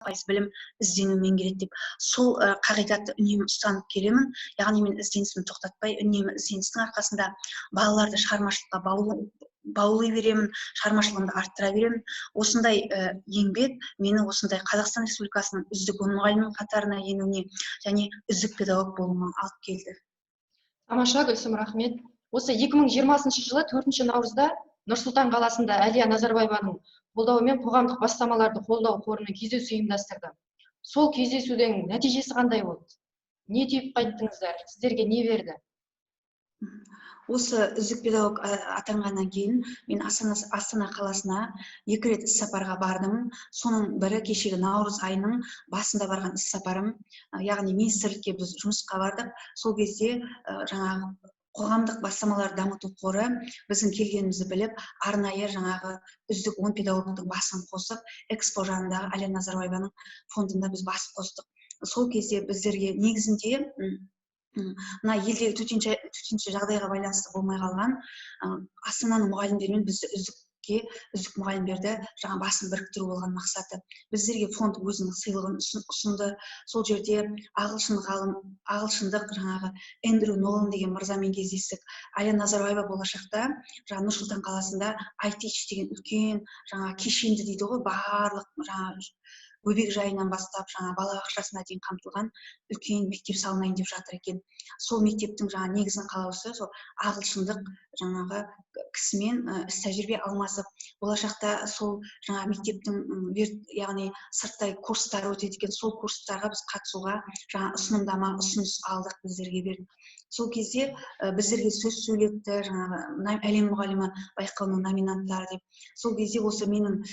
пайыз білім ізденумен келеді деп. Сол қағидатты үнемі ұстанып келемін. Яғни мен ізденісімді тоқтатпай, үнемі ізденістің арқасында балаларды шығармашылыққа баулай беремін, шығармашылығымды арттыра беремін. Осындай еңбек мені осындай Қазақстан Республикасының үздік 10 мұғалімінің қатарына енуіне және үздік педагог болуыма алып келді. Тамаша, Гүлсім, рахмет. Осы 2020 жылы 4 наурызда Нұр-Сұлтан қаласында Әлия Назарбаеваның қолдауымен қоғамдық бастамаларды қолдау қорының кездесу ұйымдастырды. Сол кездесудің нәтижесі қандай болды? Не түйіп қайттыңыздар? Сіздерге не берді? Осы үздік педагог атанғаннан кейін мен Астана қаласына 2 рет іс-сапарға бардым. Соның бірі кешегі наурыз айының басында барған іс-сапарым. Яғни министрлікке біз жұмысқа бардық. Сол кезде жаңағы қоғамдық бастамалар дамыту қоры біздің келгенімізді біліп, арнайы жаңағы үздік 10 педагогтың басын қосып, Экспо жанындағы Әлия Назарбаеваның фондында біз бас қостық. Сол кезде біздерге негізінде мына елдегі төтенше жағдайға байланысты болмай қалған Астананың мұғалімдерімен бізді үздік мұғалімдерді жаңа басын біріктіру болған мақсаты. Біздерге фонд өзінің сыйлығын ұсынды. Сол жерде ағылшындық жаңағы Эндрю Нолан деген мырзамен кездестік. Әлия Назарбаева болашақта жаңа Нұр-Сұлтан қаласында iTeach деген үлкен жаңа кешенді дейді ғой, барлық жаңа бөбек жайынан бастап жаңа бала бақшасына дейін қамтылған үлкен мектеп салынайын деп жатыр екен. Сол мектептің жаңа негізін қалаушы сол ағылшындық жаңағы кісімен іс-тәжірибе алмасып, болашақта сол жаңа мектептің яғни сырттай курстар өтеді екен, сол курстарға біз қатысуға жаңа ұсыныс алдық, біздерге берді. Сол кезде біздерге сөз сөйлетті жаңағы әлем мұғалімі байқауының номинанттары деп. Сол кезде осы менің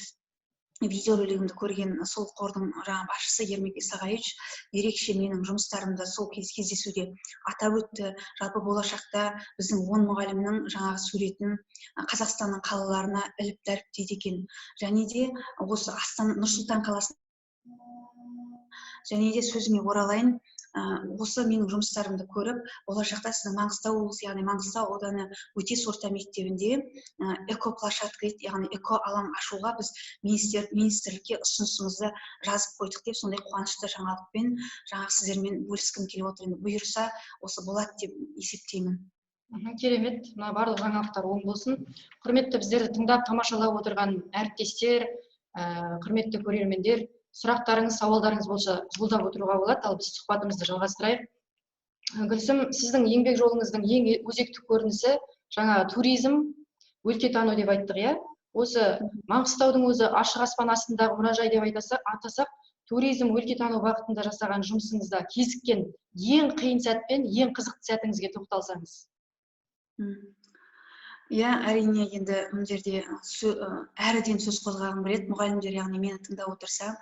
видеоролигімді көрген сол қордың жаңа басшысы Ермек Исағаевич ерекше менің жұмыстарымды сол кездесуде атап өтті. Жалпы болашақта біздің 10 мұғалімнің жаңағы суретін Қазақстанның қалаларына іліп дәріптейді екен. Және де осы Нұр-Сұлтан қаласында және де сөзіме оралайын, осы менің жұмыстарымды көріп, болашақта сіздің Маңғыстау облысы, яғни Маңғыстау ауданы Өтес орта мектебінде эко-площадка, яғни эко-алаң ашуға біз министрлікке ұсынысымызды жазып қойдық деп, сондай қуанышты жаңалықпен жаңағы сіздермен бөліскім келіп отыр. Бұйырса, осы болады деп есептеймін. Керемет, мына барлық жаңалықтар оң болсын. Құрметті біздерді тыңдап тамашалап отырған әріптестер, құрметті көрермендер, сұрақтарыңыз, сауалдарыңыз болса жолдап отыруға болады, ал біз сұхбатымызды жалғастырайық. Гүлсім, сіздің еңбек жолыңыздың ең өзекті көрінісі жаңа туризм, өлкетану деп айттық, иә? Осы Маңғыстаудың өзі ашық аспан астындағы мұражай деп атасақ, туризм, өлкетану бағытында жасаған жұмысыңызда кезіккен ең қиын сәт пен ең қызықты сәтіңізге тоқталсаңыз. Иә, әрине, енді мына жерде әріден сөз қозғағым келеді. Мұғалімдер, яғни мені тыңдап отырса,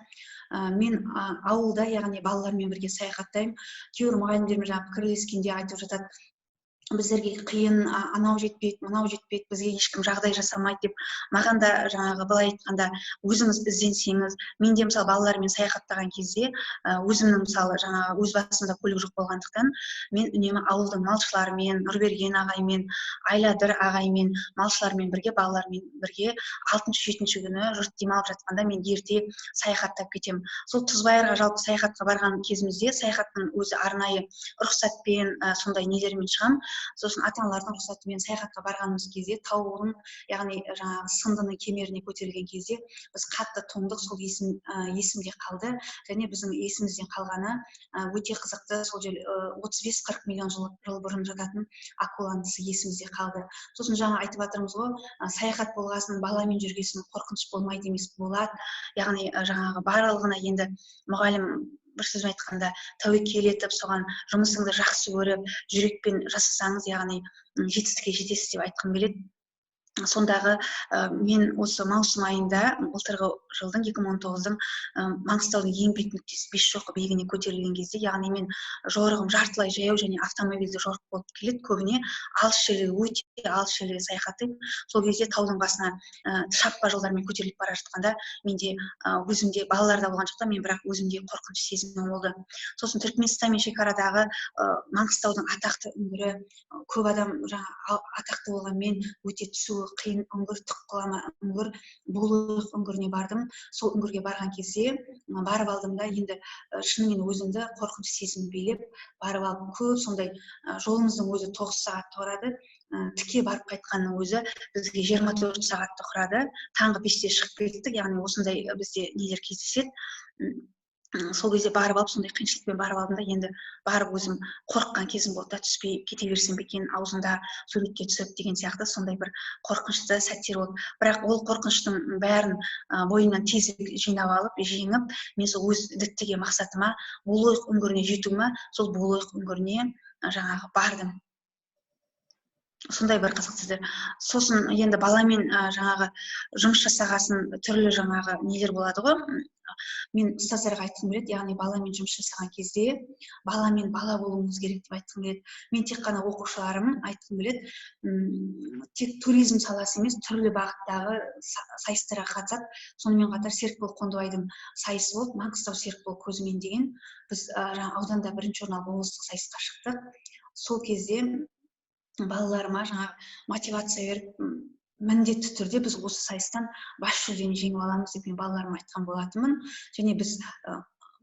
мен ауылда, яғни балалармен бірге саяхаттаймын. Кейбір мұғалімдермен жаңа пікірлескенде айтып жатады, біздерге қиын, анау жетпейді, мынау жетпейді, бізге ешкім жағдай жасамайды деп. Маған да жаңағы былай айтқанда өзіңіз ізденсеңіз, мен де мысалы балалармен саяхаттаған кезде өзімнің мысалы жаңағы өз басымда көлік жоқ болғандықтан мен үнемі ауылдың малшыларымен, Нұрберген ағаймен, Айладыр ағаймен, малшылармен бірге, балалармен бірге 6-7 күні жұрт демалып жатқанда мен ерте саяхаттап кетемін. Сол Тұзбайырға жалпы саяхатқа барған кезімізде саяхаттың өзі арнайы рұқсатпен сондай нелермен шығамын. Сосын ата-аналардың рұқсатымен саяхатқа барғанымыз кезде таудың, яғни жаңағы Сындының кемеріне көтерілген кезде біз қатты тоңдық, сол есімде қалды. Және біздің есімізден қалғаны өте қызықты, сол жер 35-40 миллион жыл бұрын жататын акуланың тісі есімізде қалды. Сосын жаңа айтып жатырмыз ғой, саяхат болғасын баламен жүргесін қорқыныш болмайды емес, болады. Яғни жаңағы барлығына енді мұғалім бір сөзбен айтқанда тәуекел етіп, соған жұмысыңды жақсы көріп, жүрекпен жасасаңыз, яғни жетістікке жетесіз деп айтқым келеді. Сондағы мен осы маусым айында былтырғы жылдың 2019-дың Маңғыстаудың ең биік нүктесі Бесшоқы биігіне көтерілген кезде, яғни мен жорығым жартылай жаяу және автомобильді жорық болып келеді. Көбіне алыс жерлерге, өте алыс жерлерге саяхаттаймын. Сол кезде таудың басына шаппа жолдармен көтеріліп бара жатқанда менде өзімде балаларда болған жоқта, мен бірақ өзімде қорқыныш сезімі болды. Сосын Түркменстанмен шекарадағы Маңғыстаудың атақты үңгірі, көп адам атақты болғанмен өте түсу сол қиын үңгір, тұққылама үңгір, Булуйық үңгіріне бардым. Сол үңгірге барған кезде барып алдым да енді шынымен өзімді қорқыныш сезімі билеп барып алып, көп сондай жолымыздың өзі 9 сағатты құрады. Тіке барып қайтқанның өзі бізге 24 сағатты құрады. Таңғы 5-те шығып кеттік, яғни осындай бізде нелер кездеседі. Сол кезде барып алып, сондай қиыншылықпен барып алдым да, енді барып өзім қорыққан кезім болды да, түспей кете берсем екен, аузында суретке түсіп деген сияқты сондай бір қорқынышты сәттер болды. Бірақ ол қорқыныштың бәрін бойымнан тез жинап алып, жеңіп, мен сол өз діттеген мақсатыма, Булуйық үңгіріне жетуіме, сол Булуйық үңгіріне жаңағы бардым. Сондай бір қызық сіздер. Сосын енді баламен жаңағы жұмыс жасағасын түрлі жаңағы нелер болады ғой. Мен ұстаздарға айтқым келеді, яғни баламен жұмыс жасаған кезде баламен бала болуыңыз керек деп айтқым келеді. Мен тек қана оқушыларым айтқым келеді, тек туризм саласы емес, түрлі бағыттағы сайыстарға қатысады. Сонымен қатар Серікбол Қондыбайдың сайысы болды, Маңғыстау Серікбол көзімен деген. Біз ауданда 1-ші орын алып облыстық сайысқа шықтық. Сол кезде балаларыма жаңағы мотивация беріп, міндетті түрде біз осы сайыстан бас жүлдені жеңіп аламыз деп мен балаларыма айтқан болатынмын. Және біз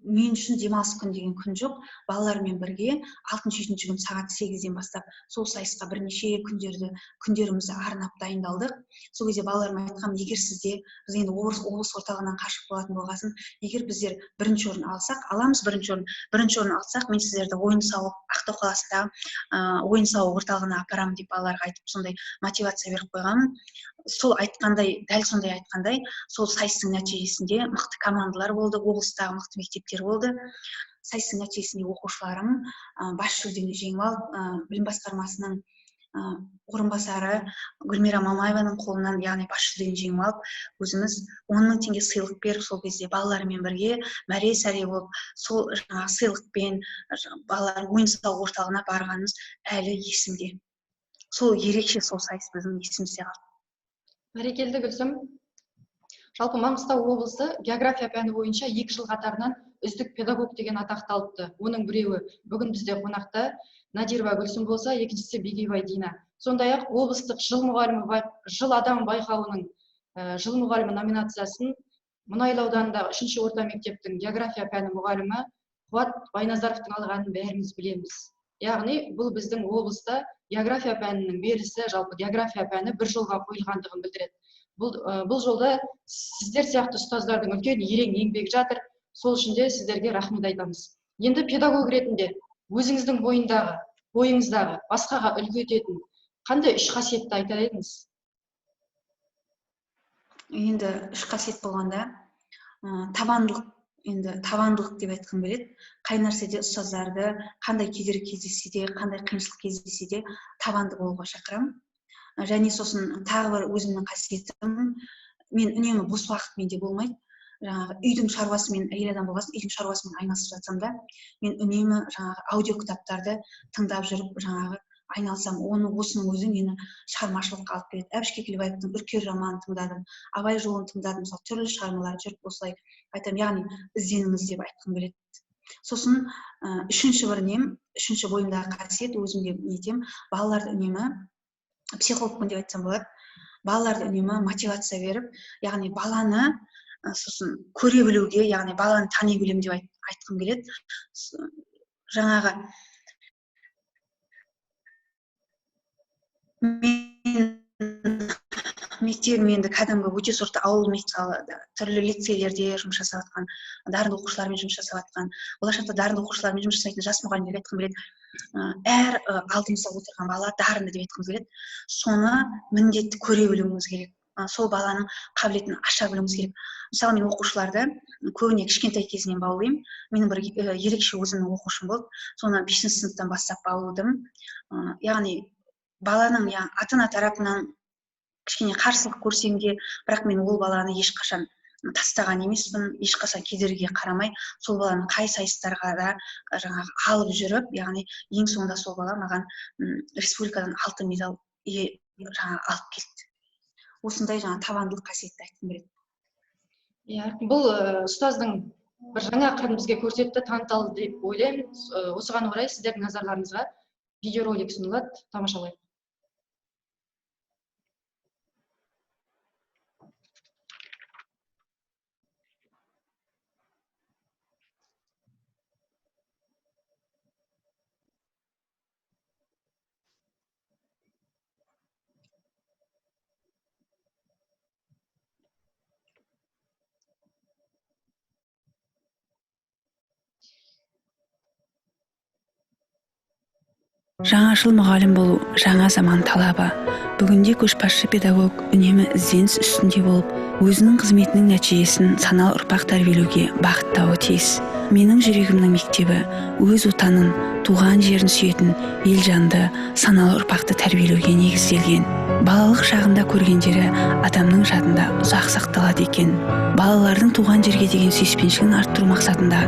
мен үшін демалыс күн деген күн жоқ. Балалармен бірге 6-7 күн сағат 8-ден бастап сол сайысқа бірнеше күндерімізді арнап дайындалдық. Сол кезде балаларыма айтқам, егер сізде, біз енді облыс орталығынан қашық болатын болғасын, егер біздер 1-ші орын алсақ, аламыз 1-ші орын алсақ, мен сіздерді ойын-сауық Ақтау қаласындағы ойын-сауық орталығына апарамын деп балаларға айтып, сондай мотивация беріп қойғанмын. Сол айтқандай, дәл сондай айтқандай, сол сайыстың нәтижесінде мықты командалар болды, облыстағы мықты мектептер болды. Сайыстың нәтижесінде оқушыларым бас жүлдені жеңіп алып, білім басқармасының орынбасары Гүлмира Мамаеваның қолынан, яғни бас жүлдені жеңіп алып, өзіміз 10 000 теңге сыйлық беріп, сол кезде балалармен бірге мәре-сәре болып, сол жаңағы сыйлықпен балалар ойын-сауық орталығына барғанымыз әлі есімде. Сол ерекше сол сайыс біздің есімізде қалды. Бәрекелді Гүлсім. Жалпы Маңғыстау облысы география пәні бойынша 2 жыл қатарынан үздік педагог деген атақты алыпты. Оның біреуі бүгін бізде қонақта Надирова Гүлсім болса, екіншісі Бегейбай Дина. Сондай-ақ облыстық жыл адам байқауының жыл мұғалімі номинациясын Мұнайлы ауданындағы 3-ші орта мектептің география пәні мұғалімі Қуат Байназаровтың алғанын бәріміз білеміз. Яғни бұл біздің облыста география пәнінің берісі, жалпы география пәні 1 жылға қойылғандығын білдіреді. Бұл жолда сіздер сияқты ұстаздардың үлкен ерен еңбегі жатыр. Сол үшін де сіздерге рахмет айтамыз. Енді педагог ретінде өзіңіздің бойыңыздағы басқаға үлгі ететін қандай 3 қасиетті айтар едіңіз? Енді 3 қасиет болғанда, табандылық, енді табандылық деп айтқым келеді. Қай нәрседе ұстаздарды, қандай кедергі кездессе де, қандай қиыншылық кездессе де табанды болуға шақырамын. Және сосын тағы бір өзімнің қасиетім, мен үнемі бос уақыт менде болмайды. Жаңағы үйдің шаруасымен, әйел адам болғасын, үйдің шаруасымен айналысып жатсам да, мен үнемі жаңағы аудио кітаптарды тыңдап жүріп, жаңағы айналсам, осының өзі мені шығармашылыққа алып келеді. Әбіш Кекілбаевтың Үркер романын тыңдадым, Абай жолын тыңдадым, мысалы түрлі шығармалар жүріп осылай айтамын, яғни ізденіңіз деп айтқым келеді. Сосын үшінші бойымдағы қасиет, өзімде нетем, балаларды үнемі, психологпын деп айтсам болады, балаларды үнемі мотивация беріп, яғни баланы сосын көре білуге, яғни баланы тани білем деп айтқым келеді. Жаңағы мен мектебім енді кәдімгі өте сорты ауыл мектебі, түрлі лицейлерде жұмыс жасап жатқан, дарынды оқушылармен жұмыс жасап жатқан, болашақта дарынды оқушылармен жұмыс жасайтын жас мұғалімдерге айтқым келеді. Әр алдымызда отырған бала дарынды деп айтқымыз келеді. Соны міндетті көре білуіміз керек. Сол баланың қабілетін аша білуіміз керек. Мысалы, мен оқушыларды көбіне кішкентай кезінен баулаймын. Менің бір ерекше өзімнің оқушым болды. Соны 5-ші сыныптан бастап баулудым. Яғни баланың ата-ана тарапынан кішкене қарсылық көрсем де, бірақ мен ол баланы ешқашан тастаған емеспін, ешқашан кедергіге қарамай, сол баланы қай сайыстарға да жаңағы алып жүріп, яғни ең соңында сол бала маған республикадан алтын медаль алып келді. Осындай табандылық қасиетті айтқым келеді. Бұл ұстаздың бір жаңа қырын бізге көрсетті, таныталды деп ойлаймын. Осыған орай сіздердің назарларыңызға видеоролик ұсынылады, тамашалайық. Жаңашыл мұғалім болу жаңа заман талабы. Бүгінде көшбасшы педагог үнемі ізденіс үстінде болып, өзінің қызметінің нәтижесін саналы ұрпақ тәрбиелеуге бағыттауы тиіс. Менің жүрегімнің мектебі өз отанын, туған жерін сүйетін елжанды, саналы ұрпақты тәрбиелеуге негізделген. Балалық шағында көргендері адамның жадында ұзақ сақталады екен. Балалардың туған жерге деген сүйіспеншілігін арттыру мақсатында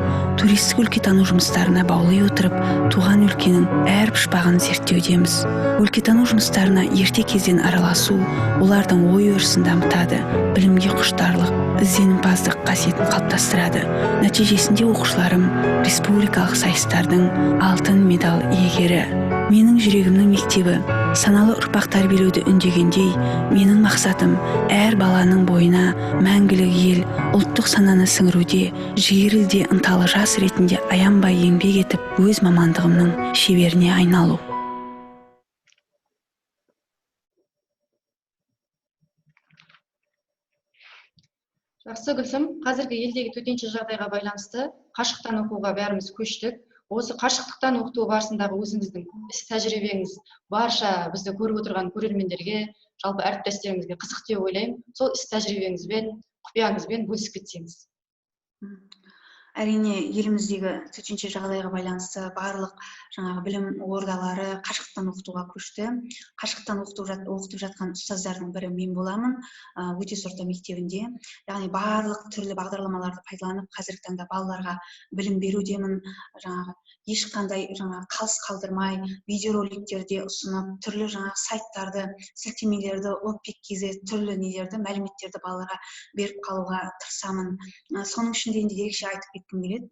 туристік өлкетану жұмыстарына баулый отырып, туған өлкенің әр пұшпағын зерттеудеміз. Өлкетану жұмыстарына ерте кезден араласу, олардың ой өрісін дамытады, білімге құштарлық, ізденімпаздық қасиетін қалыптастырады. Нәтижесінде оқушыларым республикалық сайыстардың алтын медаль иегері. Менің жүрегімнің мектебі саналы ұрпақ тәрбиелеуді үндегендей, менің мақсатым әр баланың бойына мәңгілік ел, ұлттық сананы сіңіруде, жігерлі ынталы жас ретінде аянбай еңбек етіп, өз мамандығымның шеберіне айналу. Жақсы, Гүлсім, қазіргі елдегі төтенше жағдайға байланысты қашықтан оқуға бәріміз көштік. Осы қашықтықтан оқыту барысындағы өзіңіздің іс тәжірибеңіз барша бізді көріп отырған көрермендерге, жалпы әріптестерімізге қызық деп ойлаймын. Сол іс тәжірибеңізбен, құпияңызбен бөлісіп кетсеңіз. Әрине, еліміздегі төтенше жағдайға байланысты барлық жаңағы білім ордалары қашықтан оқытуға көшті. Қашықтан оқытып жатқан ұстаздардың бірі мен боламын, өтес орта мектебінде. Яғни барлық түрлі бағдарламаларды пайдаланып, қазіргі таңда балаларға білім берудемін. Жаңағы ешқандай қалыс қалдырмай, видеороликтерде ұсынып, түрлі сайттарды, сілтемелерді, опик.kz түрлі мәліметтерді балаларға беріп қалуға тырысамын. Соның ішінде ерекше айтып кеткім келеді.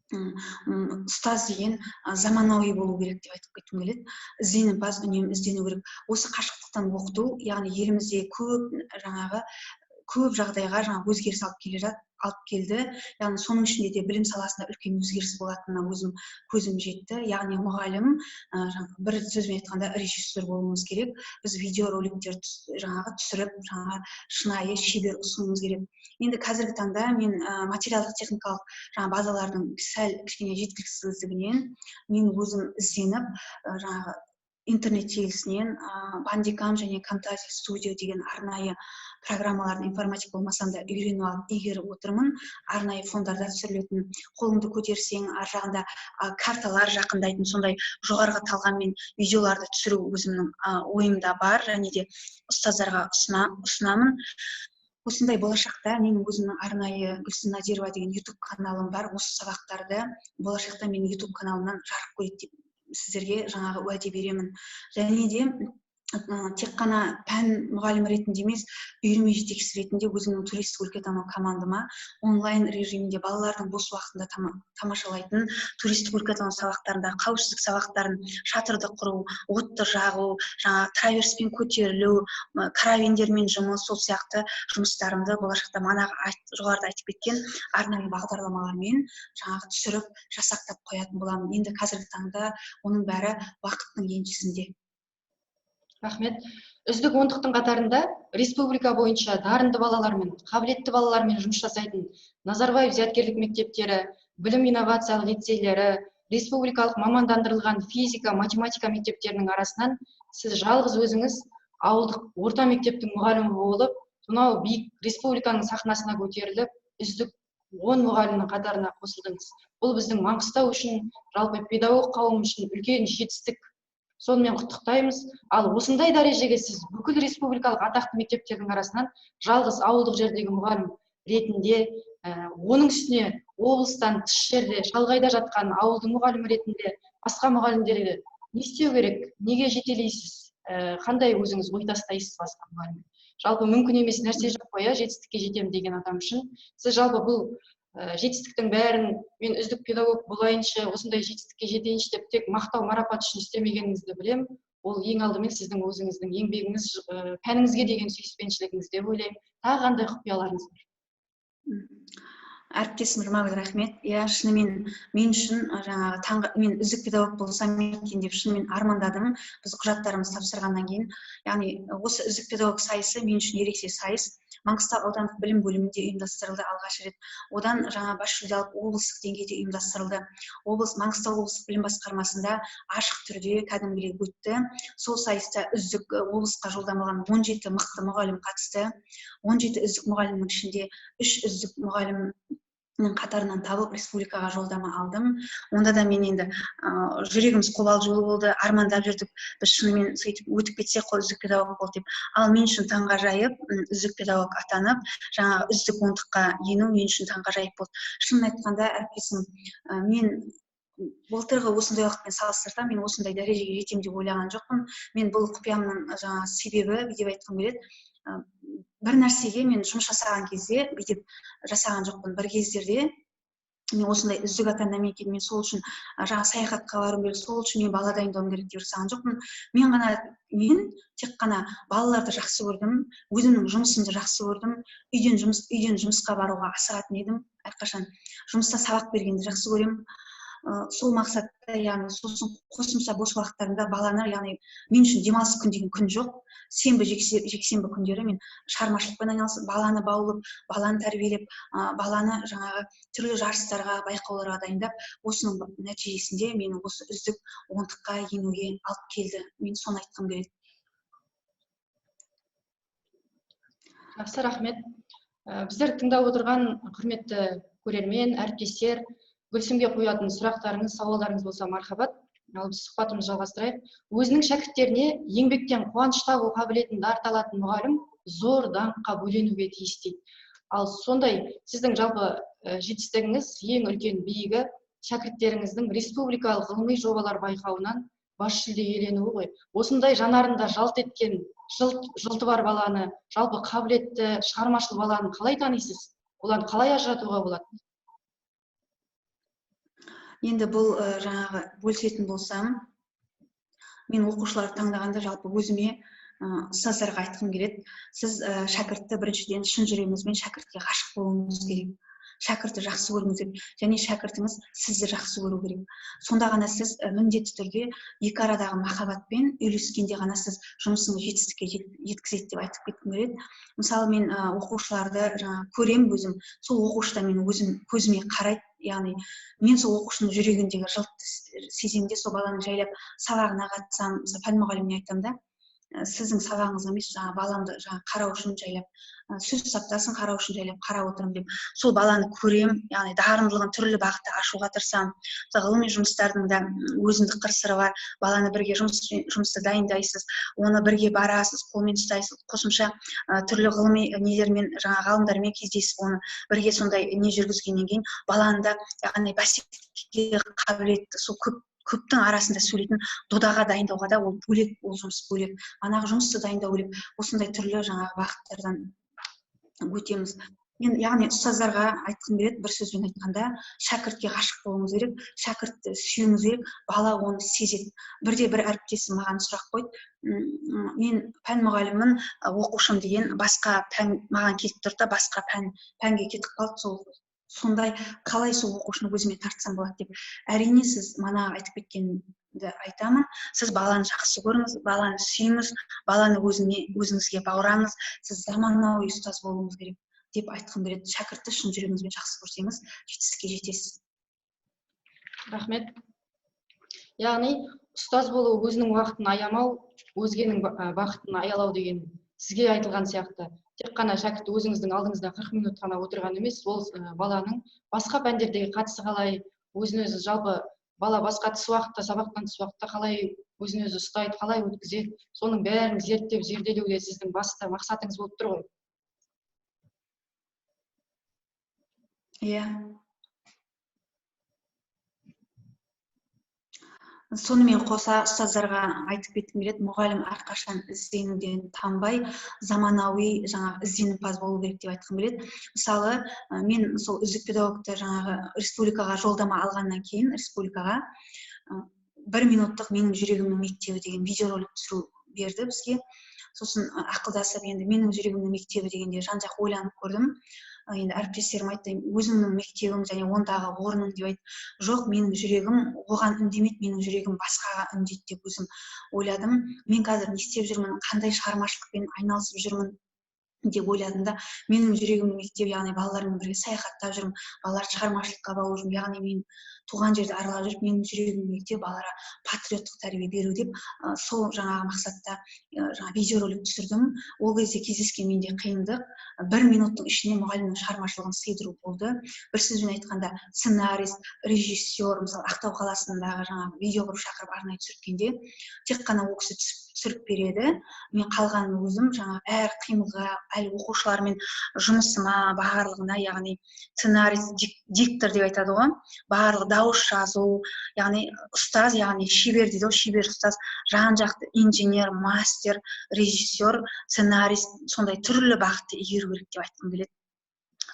Ұстаз деген заманауи болу керек деп айтып кеткім келеді. Ізденімпаз, үнемі іздену керек. Осы қашықтықтан оқыту, яғни елімізде көп жағдайға өзгеріс алып келді. Яғни соның ішінде де білім саласында үлкен өзгеріс болатынына өзім көзім жетті. Яғни мұғалім, бір сөзбен айтқанда режиссер болуымыз керек. Біз видеороликтер түсіріп, шынайы шебер ұсынуымыз керек. Енді қазіргі таңда мен материалдық техникалық базалардың сәл кішкене жеткіліксіздігінен мен өзім ізденіп, интернет желісінен Bandicam және Camtasia Studio деген арнайы программаларды информатика болмасам да үйреніп алып игеріп отырмын. Арнайы фондарда түсірілетін, қолыңды көтерсең ар жағында карталар жақындайтын сондай жоғарғы талғаммен видеоларды түсіру өзімнің ойымда бар, және де ұстаздарға ұсынамын. Осындай болашақта менің өзімнің арнайы Гүлсім Надирова деген YouTube каналым бар. Осы сабақтарды болашақта менің YouTube каналымнан жарық көреді деп сіздерге уәде беремін. Және де тек қана пән мұғалімі ретінде емес, үйірме жетекшісі ретінде өзімнің туристік өлкетану командама онлайн режимінде балалардың бос уақытында тамашалайтын туристік өлкетану сабақтарында қауіпсіздік сабақтарын, шатырды құру, отты жағу, траверспен көтерілу, каравендермен жұмыс, сол сияқты жұмыстарымды болашақта жоғарыда айтып кеткен арнайы бағдарламалармен түсіріп, жасақтап қоятын боламын. Енді қазіргі таңда оның бәрі уақыттың еншісінде. Рахмет. Үздік 10-тың қатарында республика бойынша дарынды балалармен, қабілетті балалармен жұмыс жасайтын Назарбаев зияткерлік мектептері, білім инновациялық лицейлері, республикалық мамандандырылған физика, математика мектептерінің арасынан сіз жалғыз өзіңіз ауылдық орта мектептің мұғалімі болып, сонау биік республиканың сахнасына көтеріліп, үздік 10 мұғалімнің қатарына қосылдыңыз. Бұл біздің Маңғыстау үшін, жалпы педагог қауым үшін үлкен жетістік. Сонымен құттықтаймыз. Ал осындай дәрежеге сіз бүкіл республикалық атақты мектептердің арасынан жалғыз ауылдық жердегі мұғалім ретінде, оның үстіне облыстан тыс жерде, шалғайда жатқан ауылдың мұғалімі ретінде басқа мұғалімдерге не істеу керек, неге жетелейсіз, қандай өзіңіз ой тастайсыз басқа мұғалімге? Жалпы мүмкін емес нәрсе жоқ қой, жетістікке жетемін деген адам үшін. Сіз жалпы бұл жетістіктің бәрін мен үздік педагог болайыншы, осындай жетістікке жетейінші деп тек мақтау марапат үшін істемегеніңізді білем. Ол ең алдымен сіздің өзіңіздің еңбегіңіз, пәніңізге деген сүйіспеншілігіңіз деп ойлаймын. Тағы қандай құпияларыңыз бар? Әріптесім Жұмагүл, рахмет. Иә, шынымен мен үшін жаңағы мен үздік педагог болсам екен деп шынымен армандадым. Біз құжаттарымызды тапсырғаннан кейін. Яғни осы үздік педагог сайысы мен үшін ерекше сайыс. Маңғыстау аудандық білім бөлімінде ұйымдастырылды алғаш рет. Одан жаңа бас жүлде алып облыстық деңгейде ұйымдастырылды. Маңғыстау облыстық білім басқармасында ашық түрде кәдімгідей өтті. Сол сайыста үздік облысқа жолдамалған 17 мықты мұғалім қатысты. 17 үздік мұғалімнің ішінде 3 үздік мұғалім қатарынан табылып республикаға жолдама алдым. Онда да мен енді жүрегіміз қобалжулы болды, армандап жүрдік. Біз шынымен сөйтіп өтіп кетсек қой үздік педагог болды деп. Ал мен үшін таңғажайып үздік педагог атанып, жаңағы үздік ондыққа ену мен үшін таңғажайып болды. Шынын айтқанда, әріптесім, мен былтырғы осындай уақытпен салыстырсам, мен осындай дәрежеге жетемін деп ойлаған жоқпын. Мен бұл құпиямның жаңағы себебі деп айтқым келеді. Бір нәрсеге мен жұмыс жасаған кезде бүйтіп жасаған жоқпын. Бір кездерде мен осындай үздік атанам екен, мен сол үшін жаңа саяхатқа баруым керек, сол үшін мен бала дайындауым керек деп жасаған жоқпын. Мен тек қана балаларды жақсы көрдім, өзімнің жұмысымды жақсы көрдім, үйден жұмысқа баруға асығатын едім. Әрқашан жұмыста сабақ бергенді жақсы көремін. Сол мақсатта, яғни сосын қосымша бос уақыттарымда баланы, яғни мен үшін демалыс күн деген күн жоқ. Сенбі, жексенбі күндері мен шығармашылықпен айналысып, баланы баулып, баланы тәрбиелеп, баланы жаңағы түрлі жарыстарға, байқауларға дайындап, осының нәтижесінде мені осы үздік ондыққа енуге алып келді. Мен соны айтқым келеді. Жақсы, рахмет. Біздер тыңдап отырған құрметті көрермен, әріптестер, Гүлсімге қоятын сұрақтарыңыз, сауалдарыңыз болса мархабат. Ал біз сұхбатымызды жалғастырайық. Өзінің шәкірттеріне еңбектен қуаныш табу қабілетін дарыта алатын мұғалім зор даңққа бөленуге тиіс дейді. Ал сондай сіздің жалпы жетістігіңіз, ең үлкен биігі шәкірттеріңіздің республикалық ғылыми жобалар байқауынан бас жүлде иеленуі ғой. Осындай жанарында жалт еткен, жылты бар баланы, жалпы қабілетті, шығармашыл баланы қалай танисыз? Оларды қалай ажыратуға болады? Енді бұл жаңағы бөлісетін болсам, мен оқушыларды таңдағанда жалпы өзіме ұстаздарға айтқым келеді. Сіз шәкіртті біріншіден шын жүрегіңізбен шәкіртке ғашық болуыңыз керек. Шәкіртті жақсы көріңіз керек, және шәкіртіңіз сізді жақсы көру керек. Сонда ғана сіз міндетті түрде екі арадағы махаббатпен үйлескенде ғана сіз жұмысыңызды жетістікке жеткізеді деп айтып кеткім келеді. Мысалы, мен оқушыларды көрем өзім, сол оқушы да мен өзім көзіме қарайды. Яғни мен сол оқушының жүрегіндегі жылтты сеземде, сол баланы жайлап сабағына қатысам, пән мұғаліміне айтамын да, сіздің сабағыңыз емес, баламды қарау үшін жайлап, сөз саптасын қарау үшін жайлап қарап отырмын деп, сол баланы көрем, яғни дарындылығын түрлі бағытта ашуға тырысамын. Ғылыми жұмыстардың да өзіндік қыр-сыры бар. Баланы бірге жұмысты дайындайсыз, оны бірге барасыз, қолмен ұстайсыз, қосымша түрлі ғылыми нелермен, ғалымдармен кездесіп, оны бірге сондай не жүргізгеннен кейін баланы да яғни бәсекеге қабілетті, сол көптің арасында сөйлейтін додаға дайындауға да ол бөлек, ол жұмыс бөлек. Анағы жұмысты дайындау бөлек. Осындай түрлі бағыттардан өтеміз. Мен яғни ұстаздарға айтқым келеді, бір сөзбен айтқанда, шәкіртке ғашық болуыңыз керек, шәкіртті сүюіңіз керек, бала оны сезеді. Бірде бір әріптесім маған сұрақ қойды. Мен пән мұғалімін, оқушым деген басқа пән маған келіп тұрды да, басқа пәнге кетіп қалды. Сондай қалай сол оқушыны өзіме тартсам болады деп. Әрине, сіз мана айтып кеткенді айтамын. Сіз баланы жақсы көріңіз, баланы сүйіңіз, баланы өзіңізге баураңыз, сіз заманауи ұстаз болуыңыз керек деп айтқым келеді. Шәкіртті шын жүрегіңізбен жақсы көрсеңіз, жетістікке жетесіз. Рахмет. Яғни ұстаз болу өзінің уақытын аямау, өзгенің бақытын аялау деген сізге айтылған сияқты. Тек қана шәкірт өзіңіздің алдыңызда 40 минут қана отырған емес, ол баланың басқа пәндердегі қатысы қалай, өзін-өзі жалпы бала басқа тыс уақытта, сабақтан тыс уақытта қалай өзін-өзі ұстайды, қалай өткізеді, соның бәрін зерттеп, зерделеуде сіздің басты мақсатыңыз болып тұр ғой. Иә. Сонымен қоса ұстаздарға айтып кеткім келеді, мұғалім әрқашан ізденуден танбай, заманауи ізденімпаз болу керек деп айтқым келеді. Мысалы, мен сол үздік педагогты республикаға жолдама алғаннан кейін, республикаға 1 минуттық менің жүрегімнің мектебі деген видеоролик түсіру берді бізге. Сосын ақылдасып, енді менің жүрегімнің мектебі дегенде жан-жақ ойланып көрдім. енді әріптестерім айтты, өзіңнің мектебің және ондағы орның деп айтты. Жоқ, менің жүрегім оған үндемейді, менің жүрегім басқаға үндейді деп өзім ойладым. Мен қазір не істеп жүрмін, қандай шығармашылықпен айналысып жүрмін деп ойладым да. Менің жүрегім мектеп, яғни балалармен бірге саяхаттап жүрмін, балаларды шығармашылыққа баулып жүрмін, яғни мен туған жерді аралап жүріп, менің жүрегім мектеп, балаларға патриоттық тәрбие беру деп сол жаңағы мақсатта жаңа видеоролик түсірдім. Ол кезде кездескен менде қиындық 1 минуттың ішінде мұғалімнің шығармашылығын сыйдыру болды. Бір сөзбен айтқанда, сценарист, режиссер, мысалы Ақтау қаласындағы жаңағы видео құрып шақырып арнайы түсірткенде тек қана ол кісі түсіріп береді. Мен қалғанын өзім жаңағы әр қимылға, әлі оқушылармен жұмысыма, барлығына, яғни сценарист, диктор деп айтады ғой, барлығы дауыс жазу, яғни ұстаз, яғни шебер дейді ғой, шебер ұстаз, жан-жақты инженер, мастер, режиссер, сценарист, сондай түрлі бағытты игеру керек деп айтқым келеді.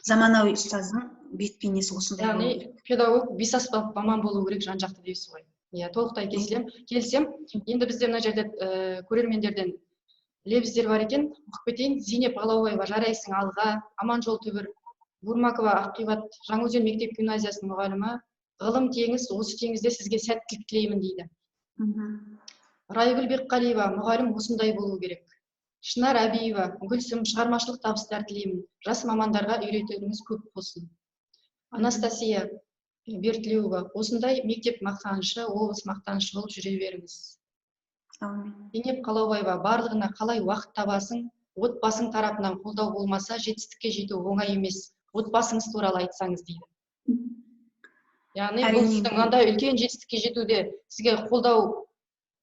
Заманауи ұстаздың бет бейнесі осындай болу керек. Яғни педагог бесаспап маман болу керек жан-жақты дейсіз ғой. Иә, толықтай келісем. Енді бізде мына жерде көрермендерден лебіздер бар екен. Оқып кетейін. Зейнеп Алаубаева, жарайсың алға. Аманжол Түбір, Бурмакова Аққибат, Жаңаөзен мектеп гимназиясының мұғалімі. Ғылым теңіз, осы теңізде сізге сәттілік тілеймін дейді. Райгүл Бекқалиева, мұғалім осындай болу керек. Шынар Әбиева, Гүлсім, шығармашылық табыстар тілеймін. Жас мамандарға үйретеріңіз көп болсын. Анастасия Бертлеуова, осындай мектеп мақтанышы, облыс мақтанышы болып жүре беріңіз. Зейнеп Қалаубаева, барлығына қалай уақыт табасың, отбасың тарапынан қолдау болмаса, жетістікке жету оңай емес. Отбасыңыз туралы айтсаңыз дейді. Яғни бұл сіздің андай үлкен жетістікке жетуде сізге қолдау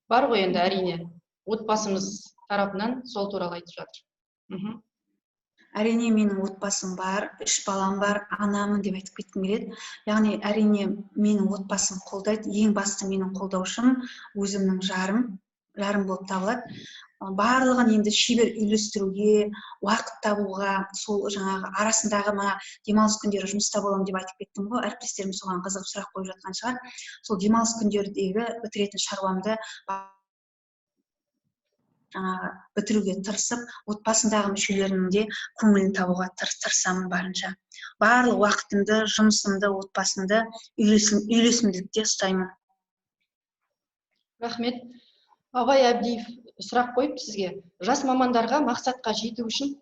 бар ғой енді, әрине. Отбасымыз тарапынан сол туралы айтып жатыр. Әрине менің отбасым бар, 3 балам бар, анамын деп айтып кеткім келеді. Яғни әрине менің отбасым қолдайды. Ең басты менің қолдаушым өзімнің жарым болып табылады. Барлығын енді шебер үйлестіруге, уақыт табуға, сол жаңағы арасындағы мына демалыс күндері жұмыста боламын деп айтып кеттім ғой. Әріптестерім соған қызығып сұрақ қойып жатқан шығар. Сол демалыс күндердегі бітіретін шаруамды бітіруге тырысып, отбасындағы мүшелерінің де көңілін табуға тырысамын барынша. Барлық уақытымды, жұмысымды, отбасымды үйлесімділікте ұстаймын. Рахмет. Абай Әбдиев сұрақ қойып сізге, жас мамандарға мақсатқа жету үшін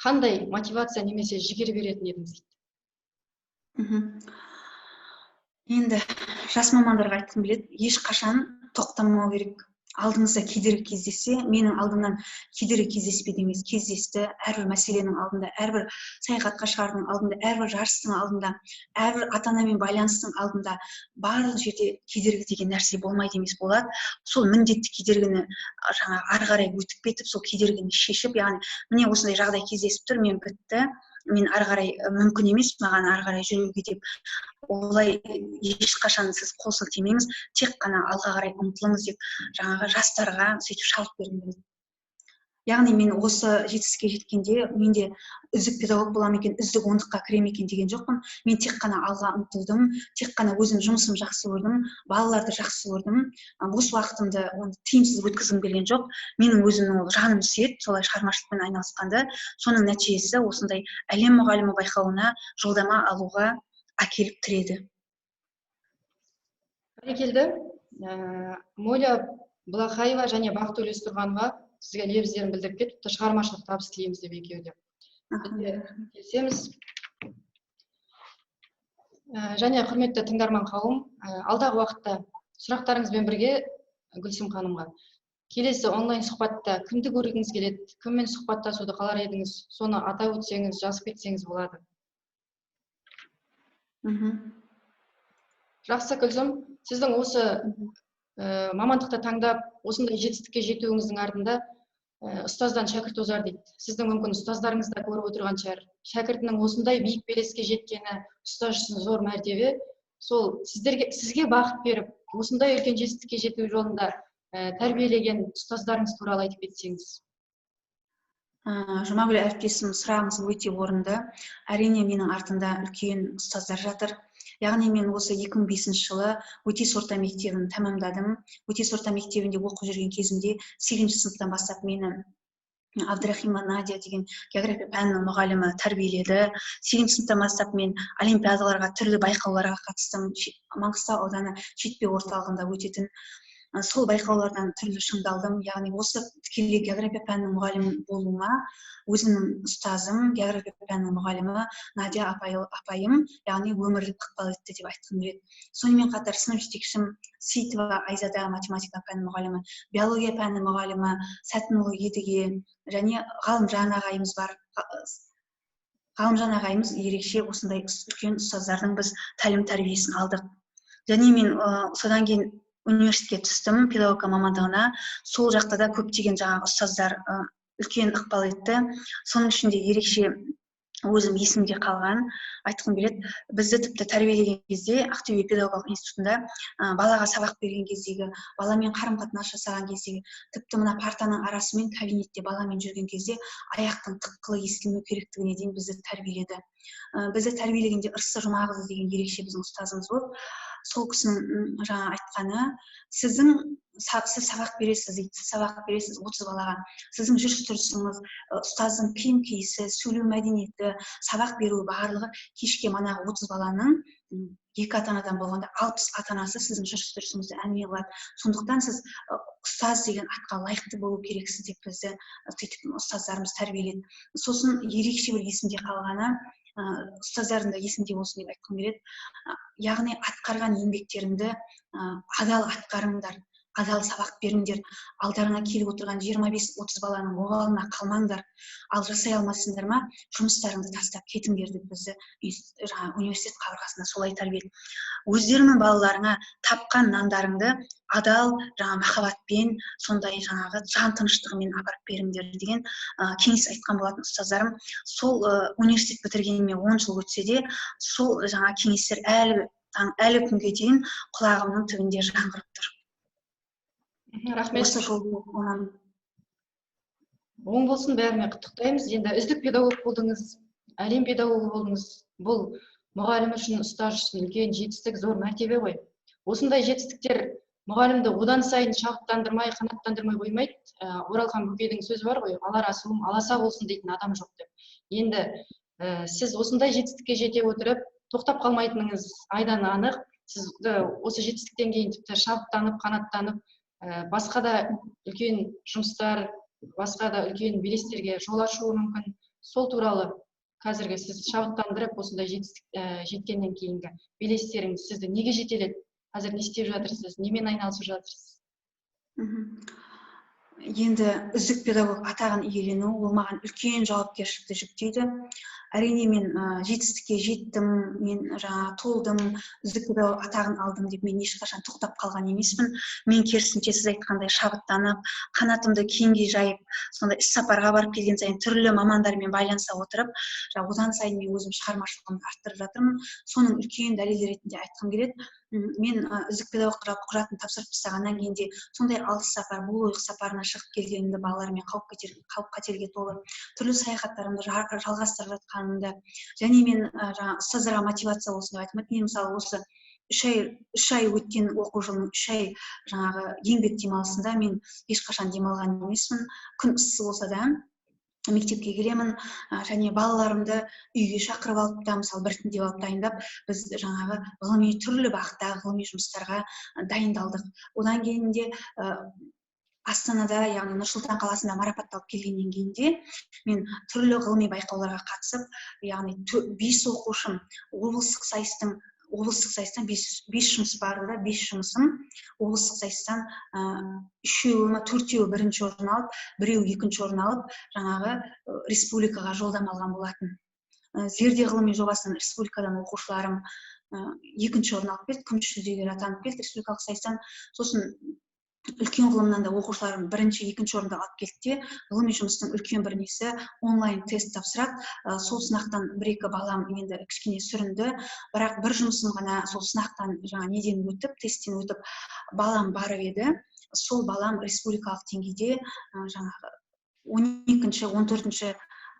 қандай мотивация немесе жігер беретін едіңіз дейді. Енді жас мамандарға айтқым келеді, ешқашан тоқтамау керек. Алдыңызда кедергі кездессе, менің алдымнан кедергі кездеспеді емес, кездесті. Әрбір мәселенің алдында, әрбір саяхатқа шығардың алдында, әрбір жарыстың алдында, әрбір ата-анамен байланыстың алдында барлық жерде кедергі деген нәрсе болмайды емес, болады. Сол міндетті кедергіні жаңа ары қарай өтіп кетіп, сол кедергіні шешіп, яғни міне осындай жағдай кездесіп тұр, мен бітті, мен ары қарай мүмкін емес, маған ары қарай жүруге деп, олай ешқашан сіз қол сілтемеңіз, тек қана алға қарай ұмтылыңыз деп жаңағы жастарға сөйтіп шалт бергім келеді. Яғни мен осы жетістікке жеткенде менде үздік педагог боламын екен, үздік 10-қа кірем екен деген жоқпын. Мен тек қана алға ұмтылдым, тек қана өзім жұмысым жақсы көрдім, балаларды жақсы көрдім. Бос уақытымды тиімсіз өткізгім келген жоқ. Менің өзімнің жаным сүйеді, солай шығармашылықпен айналысқанды. Соның нәтижесі осындай әлем мұғалімі байқауына жолдама алуға әкеліп тіреді. Бәрекелді. Моля Бұлақаева және Бақтыгүл Естұрғанова сізге лебіздерін білдіріп кетіпті, шығармашылық табыс тілейміз деп екеуі де. Келісеміз. Және құрметті тыңдарман қауым, алдағы уақытта сұрақтарыңызбен бірге Гүлсім ханымға келесі онлайн сұхбатта кімді көргіңіз келеді, кіммен сұхбаттасуды қалар едіңіз, соны атап өтсеңіз, жазып кетсеңіз болады. Жақсы, Гүлсім, сіздің осы мамандықты таңдап, осындай жетістікке жетуіңіздің артында ұстаздан шәкірт озар дейді. Сіздің мүмкін ұстаздарыңыз да көріп отырған шығар. Шәкіртінің осындай биік белеске жеткені, ұстаз үшін зор мәртебе. Сол сізге бақыт беріп, осындай үлкен жетістікке жету жолында тәрбиелеген ұстаздарыңыз туралы айтып кетсеңіз. Жұмагүл әріптесім, сұрағыңыз өте орынды. Әрине менің артында үлкен ұстаздар жатыр. Яғни мен осы 2005 жылы Өтес орта мектебін тәмамдадым. Өтес орта мектебінде оқып жүрген кезімде 8-ші сыныптан бастап мені Абдрахимова Надя деген география пәнінің мұғалімі тәрбиеледі. 8 сыныптан бастап мен олимпиадаларға, түрлі байқауларға қатыстым. Маңғыстау ауданы жетпе орталығында өтетін сол байқаулардан түрлі шыңдалдым. Яғни осы тікелей география пәнінің мұғалімі болуыма өзімнің ұстазым, география пәнінің мұғалімі Надя апайым, яғни өмірлік ықпал етті деп айтқым келеді. Сонымен қатар сынып жетекшім Сейтова Айзада математика пәнінің мұғалімі, биология пәнінің мұғалімі Сәтінұлы Едіге және Ғалымжан ағайымыз бар. Ғалымжан ағайымыз ерекше осындай үлкен ұстаздардың біз тәлім тәрбиесін алдық. Және мен содан кейін университетке түстім, педагогика мамандығына. Сол жақта да көптеген жаңағы ұстаздар үлкен ықпал етті. Соның ішінде ерекше өзім есімде қалған айтқым келеді. Бізді тіпті тәрбиелеген кезде Ақтөбе педагогикалық институтында балаға сабақ берген кездегі, баламен қарым-қатынас жасаған кездегі, тіпті мына партаның арасымен кабинетте баламен жүрген кезде аяқтың тыққылы естілмеу керектігіне дейін бізді тәрбиеледі. Бізді тәрбиелегенде Ырсы Жұмағызы деген ерекше біздің ұстазымыз болды. Сол кісінің жаңа айтқаны, сіз сабақ бересіз дейді, сабақ бересіз 30 балаға. Сіздің жүріс-тұрысыңыз, ұстаздың киім-киісі, сөйлеу мәдениеті, сабақ беру барлығы кешке манағы 30 баланың 2 ата-анадан болғанда 60 ата-анасы сіздің жүріс-тұрысыңызды әңгіме қылады. Сондықтан сіз ұстаз деген атқа лайықты болу керексіз деп бізді сөйтіп ұстаздарымыз тәрбиеледі. Сосын ерекше бір есімде қалғаны, ұстаздардың да есімде болсын деп айтқым келеді. Яғни атқарған еңбектеріңді адал атқарыңдар, адал сабақ беріңдер. Алдарына келіп отырған 25-30 баланың обалына қалмаңдар. Ал жасай алмасыңдар ма, жұмыстарыңды тастап кетіңдер деп бізді университет қабырғасында солай тәрбиеледі. Өздерінің балаларына тапқан нандарыңды адал махаббатпен, сондай жаңағы жан тыныштығымен апарып беріңдер деген кеңес айтқан болатын ұстаздарым. Сол университет бітіргеніме 10 жыл өтсе де, сол жаңа кеңестер әлі күнге дейін құлағымның түбінде жаңғырып тұр. Рахмет. Осы жолды оң болсын, бәріне құттықтаймыз. Енді үздік педагог болдыңыз, әлем педагогы болдыңыз. Бұл мұғалім үшін, ұстаз үшін үлкен жетістік, зор мәртебе ғой. Осындай жетістіктер мұғалімді одан сайын шабыттандырмай, қанаттандырмай қоймайды. Оралхан Бөкейдің сөзі бар ғой, алар асуым аласа болсын дейтін адам жоқ деп. Енді сіз осындай жетістікке жете отырып, тоқтап қалмайтыныңыз айдан анық. Сіз осы жетістіктен кейін тіпті шабыттанып, қанаттанып, басқа да үлкен жұмыстар, басқа да үлкен белестерге жол ашуы мүмкін. Сол туралы қазіргі сіз шабыттандырып, осындай жеткеннен кейінгі белестеріңіз сізді неге жетеледі? Қазір не істеп жатырсыз? Немен айналысып жатырсыз? Енді үздік педагог атағын иелену ол маған үлкен жауапкершілікті жүктейді. Әрине мен жетістікке жеттім, мен толдым, үздік педагог атағын алдым деп мен ешқашан тоқтап қалған емеспін. Мен керісінше сіз айтқандай шабыттанып, қанатымды кеңге жайып, сондай іс-сапарға барып келген сайын түрлі мамандармен байланыса отырып, одан сайын мен өзім шығармашылығымды арттырып жатырмын. Соның үлкен дәлелі ретінде айтқым келеді. Мен үздік педагог құжатын тапсырып тастағаннан кейін де сондай алыс сапар, бұл ойық сапарына шығып келгенімді, балалармен қауіп-қатерге толы түрлі саяхаттарымды жалғастырып жатқанымды, және мен ұстаздарға мотивация болсын деп айтамын. Мен мысалы осы 3 ай өткен оқу жылының 3 ай жаңағы еңбек демалысында мен ешқашан демалған емеспін. Күн ыссы болса да мектепке келемін, және балаларымды үйге шақырып алып та, мысалы біртіндеп алып дайындап, біз жаңағы ғылыми түрлі бағыттағы ғылыми жұмыстарға дайындалдық. Одан кейін де Астанада, яғни Нұр-Сұлтан қаласында марапатталып келгеннен кейін де мен түрлі ғылыми байқауларға қатысып, яғни 5 оқушым облыстық сайыстан 5 жұмыс барды да, 5 жұмысым облыстық сайыстан 4-еуі бірінші орын алып, 1-еуі екінші орын алып, жаңағы республикаға жолдама алған болатын. Зерде ғылыми жобасынан республикадан оқушыларым 2-ші орын алып келді, күміс жүлдегер атанып келді республикалық сайыстан. Сосын үлкен ғылымнан да оқушыларым 1-ші, 2-ші орынды алып келді де, ғылыми жұмыстың үлкен бір несі онлайн тест тапсырады. Сол сынақтан 1-2 балам енді кішкене сүрінді, бірақ бір жұмысым ғана сол сынақтан неден өтіп, тесттен өтіп, балам барып еді. Сол балам республикалық деңгейде жаңағы 12-ші, 14-ші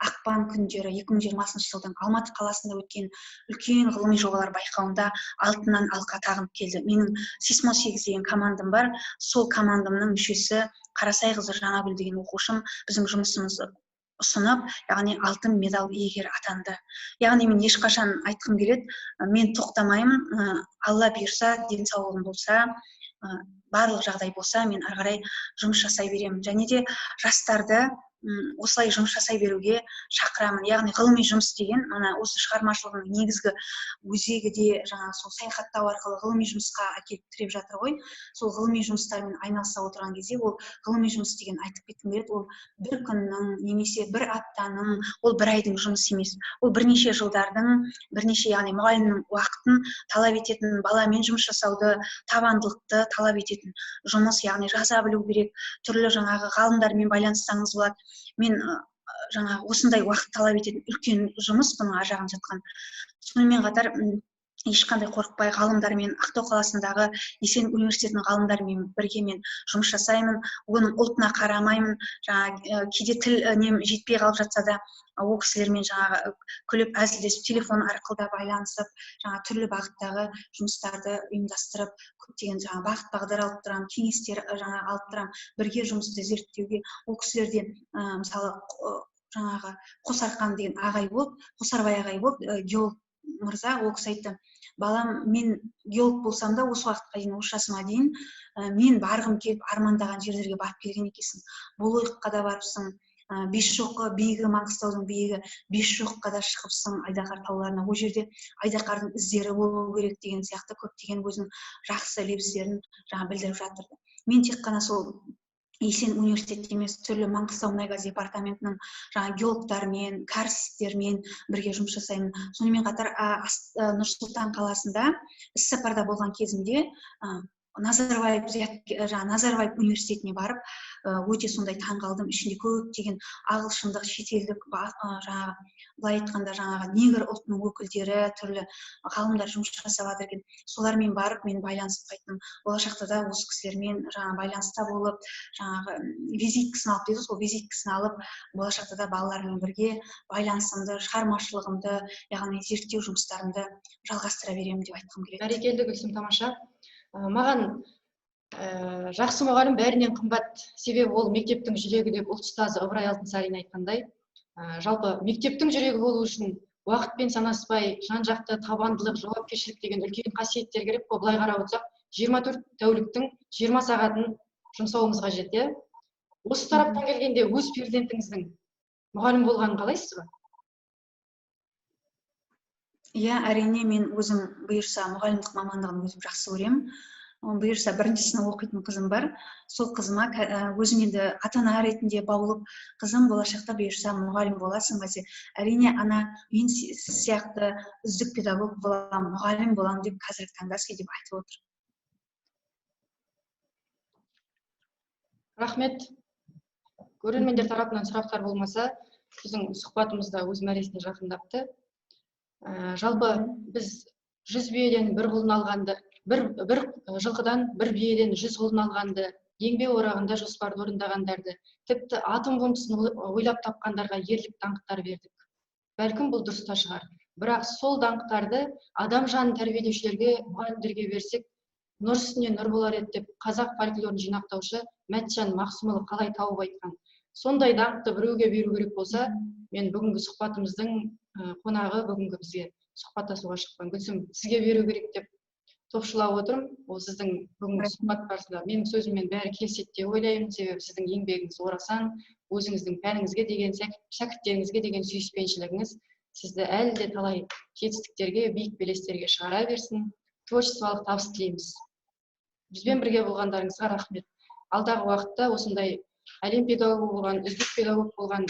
ақпан күндері 2020 жылдың Алматы қаласында өткен үлкен ғылыми жобалар байқауында алтыннан алқа тағынып келді. Менің сейсмо-8 деген командам бар. Сол командамның мүшесі Қарасайқызы Жаңагүл деген оқушым біздің жұмысымызды ұсынып, яғни алтын медаль иегері атанды. Яғни мен ешқашан айтқым келеді, мен тоқтамаймын, Алла бұйырса, денсаулығым болса, барлық жағдай болса, мен ары қарай жұмыс жасай беремін. Және де жастарды осылай жұмыс жасай беруге шақырамын. Яғни ғылыми жұмыс деген, осы шығармашылығының негізгі өзегі де жаңа сол саяхаттау арқылы ғылыми жұмысқа әкеліп тіреп жатыр ғой. Сол ғылыми жұмыстармен айналыса отырған кезде, ол ғылыми жұмыс деген айтып кеткім келеді, ол бір күннің немесе бір аптаның, ол бір айдың жұмысы емес. Ол бірнеше жылдардың, бірнеше, яғни мұғалімнің уақытын талап ететін, баламен жұмыс жасауды, табандылықты талап ететін жұмыс, яғни жаза білу керек, түрлі жаңағы ғалымдармен байланыссаңыз болады. Мен жаңа осындай уақыт талап ететін үлкен жұмыс бұның ар жағында жатқан. Сонымен қатар ешқандай қорықпай ғалымдармен, Ақтау қаласындағы Есен университетінің ғалымдарымен бірге мен жұмыс жасаймын. Оның ұлтына қарамаймын. Жаңа кейде тіл нем жетпей қалып жатса да, ол кісілермен жаңағы күліп әзілдесіп, телефон арқылы да байланысып, жаңа түрлі бағыттағы жұмыстарды ұйымдастырып, көптеген жаңа бағыт бағдар алып тұрамын, кеңестер жаңа алып тұрамын, бірге жұмысты зерттеуге. Ол кісілерде мысалы жаңағы Қосарқан деген ағай болды, Қосарбай ағай болды, геолог мырза, ол кісі айтты: балам, мен геолог болсам да осы уақытқа дейін, осы жасыма дейін мен барғым келіп армандаған жерлерге барып келген екенсің. Бұлойыққа да барыпсың, Бесшоқы биігі, Маңғыстаудың биігі Бесшоққа да шығыпсың, Айдақар тауларына. Ол жерде Айдақардың іздері болу керек деген сияқты көптеген өзінің жақсы лебіздерін жаңа білдіріп жатырды. Мен тек қана сол Есен университеті емес, түрлі Маңғыстау мұнай-газ департаментінің жаңа геологтармен, кәрсістермен бірге жұмыс жасаймын. Сонымен қатар Нұр-Сұлтан қаласында іс-сапарда болған кезімде Назарбаев университетіне барып, өте сондай таң қалдым. Ішінде көптеген ағылшындық, шетелдік, жаңағы былай айтқанда жаңағы негр ұлтының өкілдері, түрлі ғалымдар жұмыс жасап жатыр екен. Солармен барып, мен байланысып қайттым. Болашақта да осы кісілермен жаңа байланыста болып, жаңағы визиткасын алып дейді, сол визиткасын алып, болашақта да балалармен бірге байланысымды, шығармашылығымды, яғни зерттеу жұмыстарымды жалғастыра беремін деп айтқым келеді. Бәрекелді, Гүлсім, тамаша. Маған жақсы мұғалім бәрінен қымбат, себебі ол мектептің жүрегі деп ұлт ұстазы Ыбырай Алтынсарин айтқандай, жалпы мектептің жүрегі болу үшін уақытпен санаспай, жан-жақты табандылық, жауапкершілік деген үлкен қасиеттер керек. Былай қарап отырсақ, 24 тәуліктің 20 сағатын жұмсауымыз қажет. Осы тараптан келгенде өз перзентіңіздің мұғалім болғанын қалайсыз ба? Иә, әрине, мен өзім бұйырса мұғалімдік мамандығын өзім жақсы көремін. Бұйырса бірінші сынып оқитын қызым бар. Сол қызыма өзім енді ата-ана ретінде баулып, қызым болашақта бұйырса мұғалім боласың ба десе, әрине ана, мен сияқты үздік педагог боламын, мұғалім боламын деп қазіргі таңда деп айтып отыр. Рахмет. Көрермендер тарапынан сұрақтар болмаса, біздің сұхбатымызда өз мәресіне жақындапты. Жалпы біз 100 биеден бір құлын алғанды, бір жылқыдан бір биеден 100 құлын алғанды, еңбек орағында жоспарды орындағандарды, тіпті атом бомбасын ойлап тапқандарға ерлік даңқтар бердік. Бәлкім бұл дұрыс та шығар. Бірақ сол даңқтарды адам жанын тәрбиелеушілерге, мұғалімдерге берсек, нұр үстіне нұр болар еді деп қазақ фольклорын жинақтаушы Мәтжан Мақсымұлы қалай тауып айтқан. Сондай даңқты біреуге беру керек болса, мен бүгінгі сұхбатымыздың қонағы, бүгінгі бізге сұхбаттасуға шыққан Гүлсім, сізге беру керек деп топшылап отырмын. Ол сіздің бүгінгі сұхбат барысында менің сөзіммен бәрі келіседі деп ойлаймын, себебі сіздің еңбегіңіз орасан, өзіңіздің пәніңізге деген, шәкірттеріңізге деген сүйіспеншілігіңіз сізді әлі де талай жетістіктерге, биік белестерге шығара берсін. Творчестволық табыс тілейміз. Бізбен бірге болғандарыңызға рахмет. Алдағы уақытта осындай әлем педагогы болған, үздік педагог болған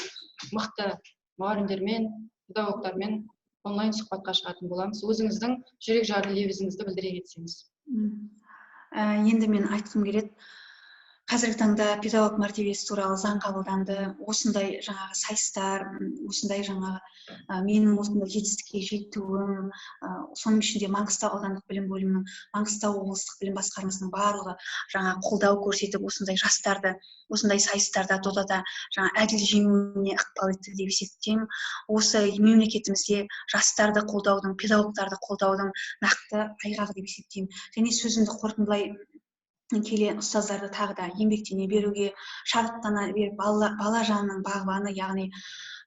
мықты мұғалімдермен, педагогтармен онлайн сұхбатқа шығатын боламыз. Өзіңіздің жүрек жарды лебізіңізді білдіре кетсеңіз. Енді мен айтқым келеді, қазіргі таңда педагог мәртебесі туралы заң қабылданды. Осындай жаңағы сайыстар, осындай жаңағы менің осындай жетістікке жетуім, соның ішінде Маңғыстау аудандық білім бөлімінің, Маңғыстау облыстық білім басқармасының барлығы жаңа қолдау көрсетіп, осындай жастарды осындай сайыстарда, додада жаңа әділ жеңуіне ықпал етті деп есептеймін. Осы мемлекетімізде жастарды қолдаудың, педагогтарды қолдаудың нақты айғағы деп есептеймін. Және сөзімді қорытындылай келе ұстаздарды тағы да еңбектене беруге, шабыттана беріп, бала жанының бағбаны, яғни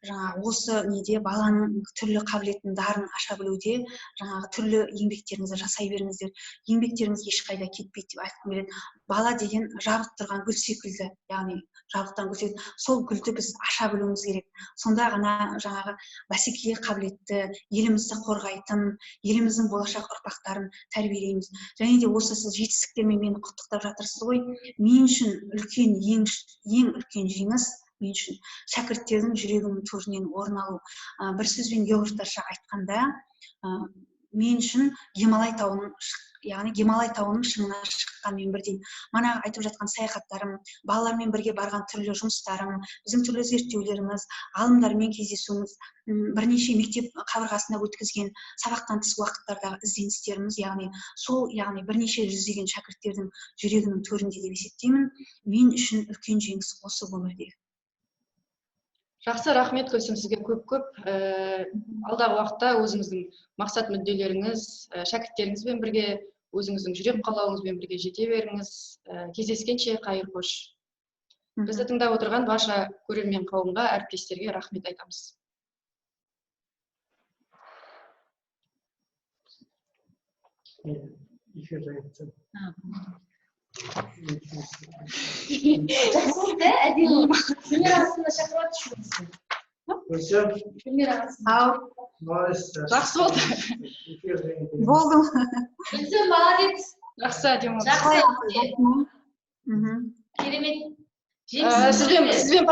жаңа осы неде баланың түрлі қабілетін, дарын аша білуде жаңағы түрлі еңбектеріңізді жасай беріңіздер. Еңбектеріңіз ешқайда кетпейді деп айтқым келеді. Бала деген жабық тұрған гүл секілді, яғни жабықтан гүл секілді. Сол гүлді біз аша білуіміз керек. Сонда ғана жаңағы бәсекеге қабілетті, елімізді қорғайтын, еліміздің болашақ ұрпақтарын тәрбиелейміз. Және де осы сіз жетістіктермен мені құттықтап жатырсыз ғой. Мен үшін үлкен, ең үлкен жеңіс мен үшін шәкірттердің жүрегінің төрінен орын алу. Бір сөзбен географтарша айтқанда, мен үшін Гималай тауының, яғни Гималай тауының шыңына шыққанмен бірдей. Мана айтып жатқан саяхаттарым, балалармен бірге барған түрлі жұмыстарым, біздің түрлі зерттеулеріміз, ғалымдармен кездесуіміз, бірнеше мектеп қабырғасында өткізген сабақтан тыс уақыттардағы ізденістеріміз, яғни бірнеше жүздеген шәкірттердің жүрегінің төрінде деп есептеймін. Мен үшін үлкен жеңіс осы өмірде. Жақсы, рахмет Гүлсім, сізге көп. Алдағы уақытта өзіңіздің мақсат мүдделеріңіз, шәкірттеріңізбен бірге, өзіңіздің жүрек қалауыңызбен бірге жете беріңіз. Кездескенше қайыр қош. Бізді тыңдап отырған барша көрермен қауымға, әріптестерге рахмет айтамыз. Жақсы, әдемі. Гүлмира ағасына шақырып жүрмісің? Гүлмира ағасы. Жақсы болды. Болдым. Гүлсім, молодец. Жақсы, әдемі. Жақсы. Керемет. Сізбен